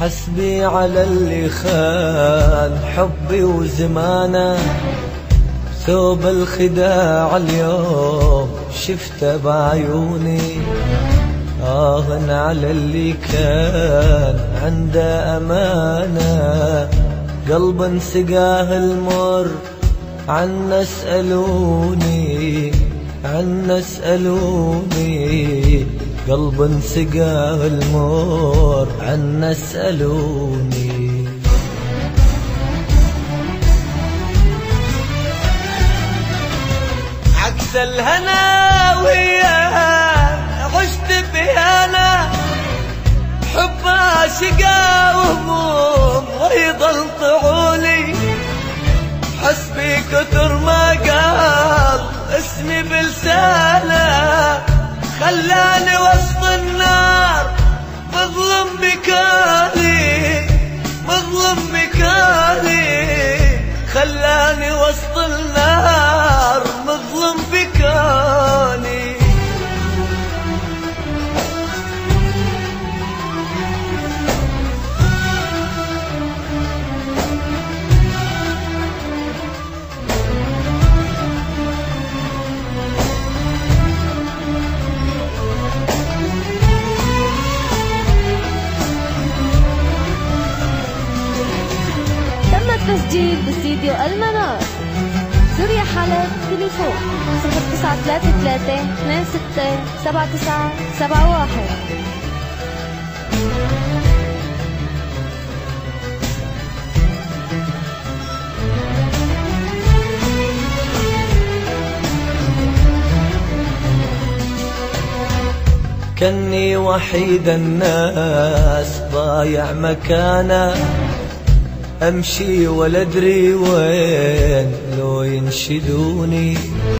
حسبي على اللي خان حبي وزمانه، ثوب الخداع اليوم شفته بعيوني. على اللي كان عنده أمانة، قلب سقاه المر عنا اسألوني، عنا اسألوني، قلب سقاه المر عنا اسألوني. عكس الهنا وياه عشت بهنا، حبها شقا وهموم ويضل طعولي. حسبي كثر ما قال اسمي بلسانه، خلاني وسط النار مظلم مكاني، مظلم مكاني، خلاني وسط النار مظلم بكاني. تسجيل باستديو المنار، سوريا حلب، تليفون 0933 26 79 71. كني وحيد الناس ضايع مكانه، أمشي ولا أدري وين لو ينشدوني.